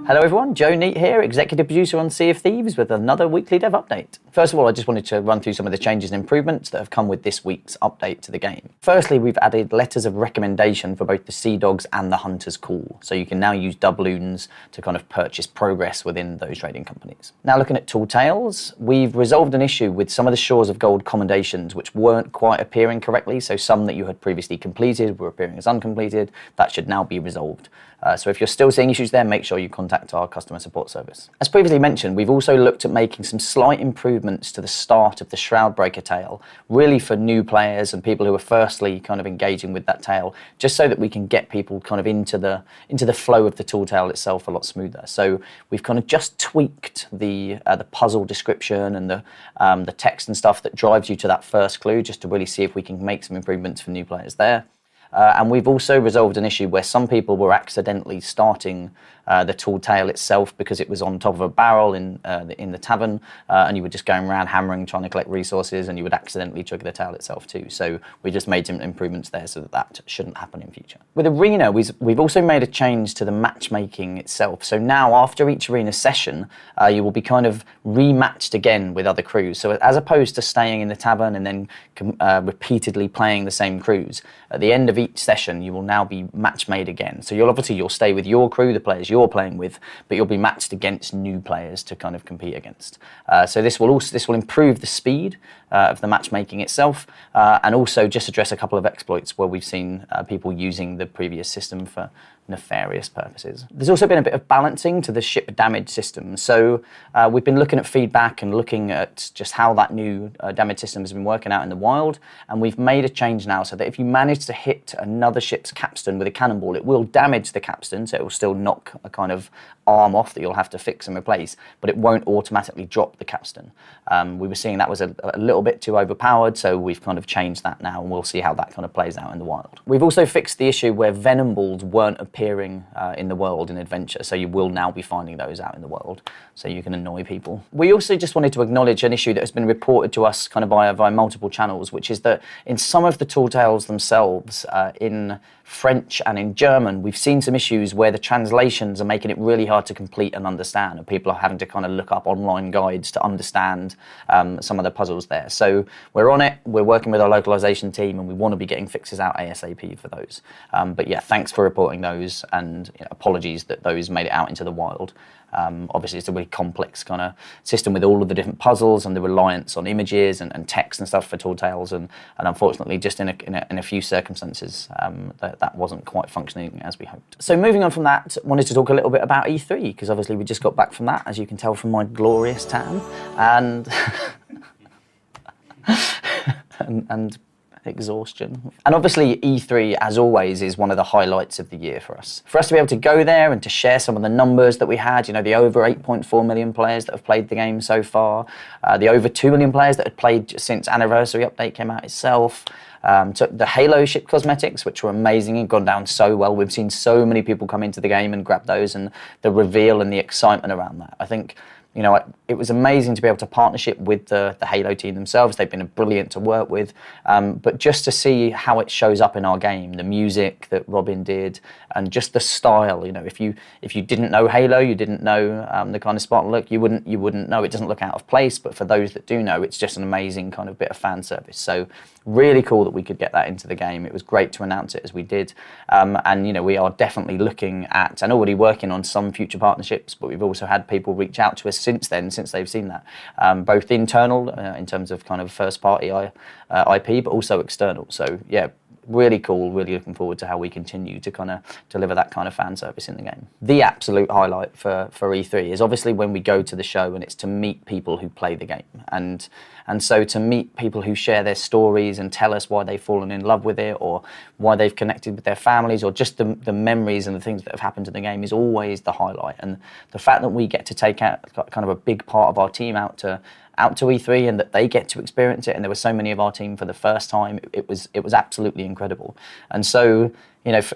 Hello everyone, Joe Neate here, executive producer on Sea of Thieves with another weekly dev update. First of all, I just wanted to run through some of the changes and improvements that have come with this week's update to the game. Firstly, we've added letters of recommendation for both the Sea Dogs and the Hunter's Call, so you can now use doubloons to kind of purchase progress within those trading companies. Now looking at Tall Tales, we've resolved an issue with some of the Shores of Gold commendations which weren't quite appearing correctly, so some that you had previously completed were appearing as uncompleted. That should now be resolved. So if you're still seeing issues there, make sure you contact our customer support service. As previously mentioned, we've also looked at making some slight improvements to the start of the Shroudbreaker tale, really for new players and people who are firstly kind of engaging with that tale, just so that we can get people kind of into the flow of the Tall Tale itself a lot smoother. So we've kind of just tweaked the puzzle description and the text and stuff that drives you to that first clue, just to really see if we can make some improvements for new players there. And we've also resolved an issue where some people were accidentally starting the Tall Tale itself because it was on top of a barrel in the tavern, and you were just going around hammering, trying to collect resources, and you would accidentally trigger the tale itself too. So we just made some improvements there so that shouldn't happen in future. With Arena, we've also made a change to the matchmaking itself. So now after each Arena session, you will be kind of rematched again with other crews. So as opposed to staying in the tavern and then repeatedly playing the same crews, at the end of each session, you will now be match made again. So you'll stay with your crew, the players you're playing with, but you'll be matched against new players to kind of compete against. So this will improve the speed of the matchmaking itself, and also just address a couple of exploits where we've seen people using the previous system for nefarious purposes. There's also been a bit of balancing to the ship damage system. So we've been looking at feedback and looking at just how that new damage system has been working out in the wild, and we've made a change now so that if you manage to hit another ship's capstan with a cannonball, it will damage the capstan, so it will still knock a kind of arm off that you'll have to fix and replace, but it won't automatically drop the capstan. We were seeing that was a little bit too overpowered, so we've kind of changed that now, and we'll see how that kind of plays out in the wild. We've also fixed the issue where venom balls weren't appearing in the world in Adventure, so you will now be finding those out in the world, so you can annoy people. We also just wanted to acknowledge an issue that has been reported to us kind of via multiple channels, which is that in some of the Tall Tales themselves, in French and in German, we've seen some issues where the translations are making it really hard to complete and understand, and people are having to kind of look up online guides to understand some of the puzzles there. So we're on it, we're working with our localization team, and we want to be getting fixes out ASAP for those. But yeah, thanks for reporting those, and apologies that those made it out into the wild. Obviously, it's a really complex kind of system with all of the different puzzles and the reliance on images and text and stuff for Tall Tales, and unfortunately, just in a few circumstances, that wasn't quite functioning as we hoped. So moving on from that, wanted to talk a little bit about E3, because obviously we just got back from that, as you can tell from my glorious tan, and and exhaustion. And obviously E3, as always, is one of the highlights of the year for us. For us to be able to go there and to share some of the numbers that we had, the over 8.4 million players that have played the game so far, the over 2 million players that had played since Anniversary Update came out itself, so the Halo ship cosmetics, which were amazing and gone down so well. We've seen so many people come into the game and grab those, and the reveal and the excitement around that. I think it was amazing to be able to partnership with the Halo team themselves. They've been brilliant to work with, but just to see how it shows up in our game, the music that Robin did, and just the style. If you didn't know Halo, you didn't know the kind of Spartan look, you wouldn't know. It doesn't look out of place, but for those that do know, it's just an amazing kind of bit of fan service. So really cool that we could get that into the game. It was great to announce it as we did, and we are definitely looking at and already working on some future partnerships. But we've also had people reach out to us since they've seen that, both internal in terms of kind of first party IP, but also external. So yeah, really cool, really looking forward to how we continue to kind of deliver that kind of fan service in the game. The absolute highlight for E3 is obviously when we go to the show, and it's to meet people who play the game, and so to meet people who share their stories and tell us why they've fallen in love with it, or why they've connected with their families, or just the memories and the things that have happened to the game is always the highlight. And the fact that we get to take out kind of a big part of our team out to E3, and that they get to experience it, and there were so many of our team for the first time, it was absolutely incredible. And so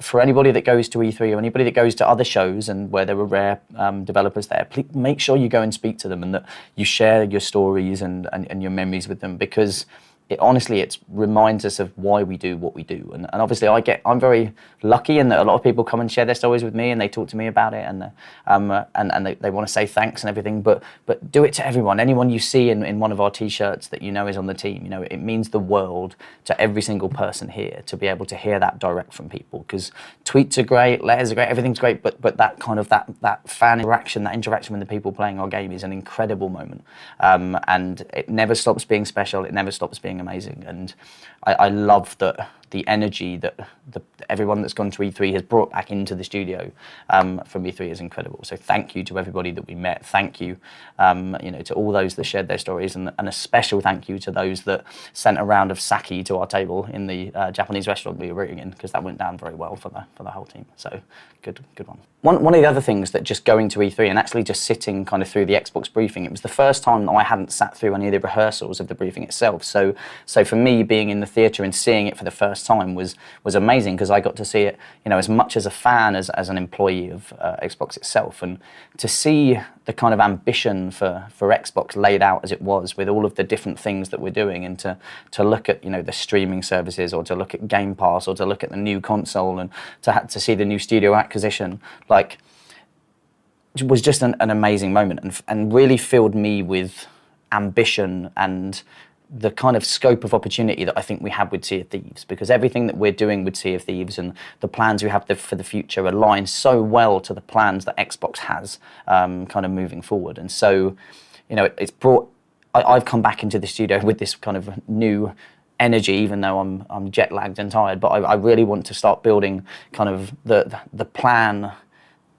for anybody that goes to E3 or anybody that goes to other shows and where there were Rare developers there, please make sure you go and speak to them, and that you share your stories and your memories with them, because it honestly, it reminds us of why we do what we do. And obviously I'm very lucky in that a lot of people come and share their stories with me and they talk to me about it, and they want to say thanks and everything, but do it to everyone. Anyone you see in one of our t-shirts that you know is on the team, you know, it means the world to every single person here to be able to hear that direct from people, because tweets are great, letters are great, everything's great, but that kind of that fan interaction, that interaction with the people playing our game is an incredible moment. And it never stops being special, it never stops being amazing, and I love that the energy that everyone that's gone to E3 has brought back into the studio from E3 is incredible. So thank you to everybody that we met. Thank you, to all those that shared their stories, and a special thank you to those that sent a round of sake to our table in the Japanese restaurant we were eating in, because that went down very well for the whole team. So good one. One of the other things that just going to E3 and actually just sitting kind of through the Xbox briefing, it was the first time that I hadn't sat through any of the rehearsals of the briefing itself. So for me, being in the theatre and seeing it for the first time was amazing, because I got to see it, as much as a fan as an employee of Xbox itself, and to see the kind of ambition for Xbox laid out as it was, with all of the different things that we're doing, and to look at the streaming services, or to look at Game Pass, or to look at the new console, and to see the new studio acquisition, like, it was just an amazing moment, and really filled me with ambition and the kind of scope of opportunity that I think we have with Sea of Thieves, because everything that we're doing with Sea of Thieves and the plans we have for the future align so well to the plans that Xbox has kind of moving forward. And so, it's brought, I've come back into the studio with this kind of new energy, even though I'm jet lagged and tired, but I really want to start building kind of the plan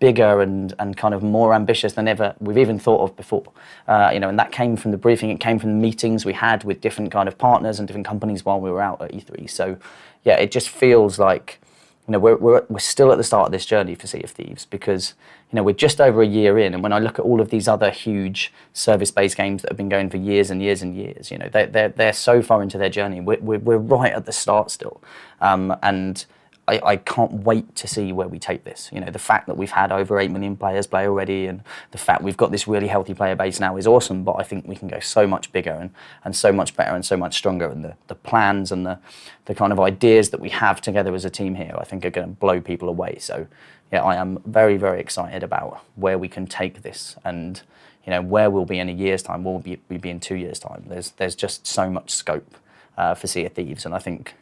bigger and kind of more ambitious than ever we've even thought of before. And that came from the briefing, it came from the meetings we had with different kind of partners and different companies while we were out at E3. So yeah, it just feels like we're still at the start of this journey for Sea of Thieves, because we're just over a year in, and when I look at all of these other huge service-based games that have been going for years and years and years, they're so far into their journey. We're right at the start still, and I can't wait to see where we take this. The fact that we've had over 8 million players play already, and the fact we've got this really healthy player base now is awesome, but I think we can go so much bigger and so much better and so much stronger, and the plans and the kind of ideas that we have together as a team here, I think, are going to blow people away. So yeah, I am very, very excited about where we can take this, and where we'll be in a year's time, where we'll be in 2 years' time. There's just so much scope for Sea of Thieves, and I think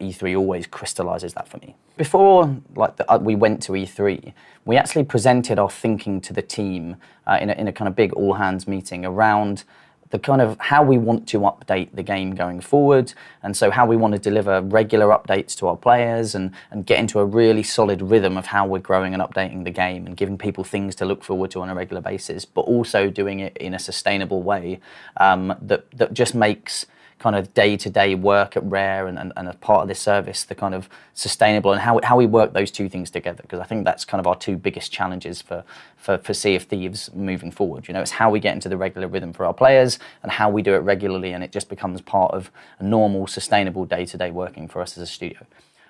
E3 always crystallises that for me. Before we went to E3, we actually presented our thinking to the team in a kind of big all-hands meeting around the kind of how we want to update the game going forward, and so how we want to deliver regular updates to our players and get into a really solid rhythm of how we're growing and updating the game and giving people things to look forward to on a regular basis, but also doing it in a sustainable way that just makes kind of day-to-day work at Rare and as part of this service, the kind of sustainable, and how we work those two things together, because I think that's kind of our two biggest challenges for Sea of Thieves moving forward. It's how we get into the regular rhythm for our players and how we do it regularly, and it just becomes part of a normal, sustainable day-to-day working for us as a studio.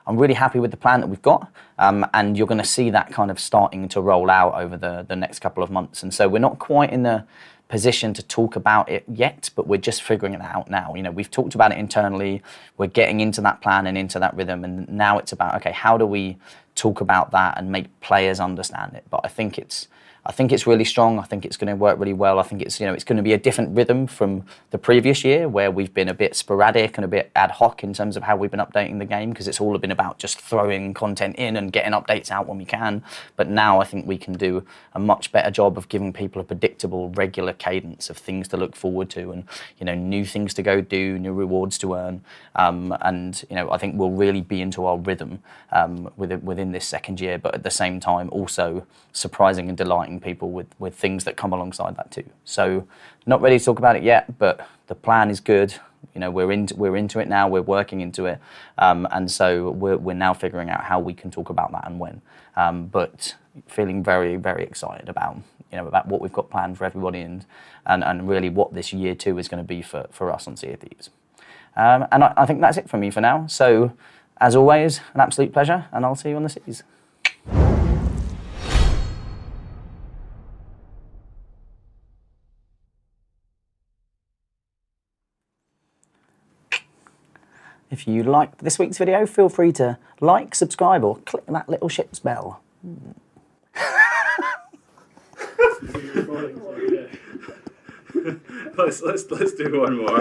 I'm really happy with the plan that we've got, and you're going to see that kind of starting to roll out over the next couple of months. And so we're not quite in the position to talk about it yet, but we're just figuring it out now. We've talked about it internally, we're getting into that plan and into that rhythm, and now it's about, okay, how do we talk about that and make players understand it? But I think it's really strong. I think it's going to work really well. I think it's going to be a different rhythm from the previous year, where we've been a bit sporadic and a bit ad hoc in terms of how we've been updating the game, because it's all been about just throwing content in and getting updates out when we can. But now I think we can do a much better job of giving people a predictable, regular cadence of things to look forward to, and new things to go do, new rewards to earn. And I think we'll really be into our rhythm within this second year, but at the same time also surprising and delighting people with things that come alongside that too. So not ready to talk about it yet, but the plan is good. We're into it now, we're working into it, and so we're now figuring out how we can talk about that and when, but feeling very, very excited about what we've got planned for everybody, and really what this year 2 is going to be for us on Sea of Thieves. And I think that's it from me for now. So as always, an absolute pleasure, and I'll see you on the seas. If you liked this week's video, feel free to like, subscribe, or click that little ship's bell. Let's do one more.